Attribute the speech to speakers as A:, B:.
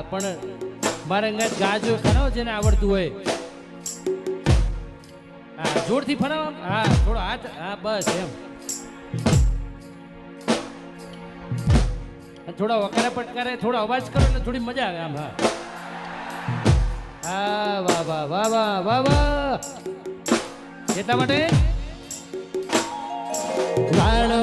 A: પણ મારે અંગાત ગાજો ખરાવ જેને આવડતું હોય હા જોરથી ફરાવ હા થોડો હાથ હા બસ એમ થોડા વકારા પટકારે થોડો અવાજ કરો એટલે થોડી મજા આવે આમ હા હા વાહ વાહ વાહ વાહ વાહ વાહ એટલા માટે રાણો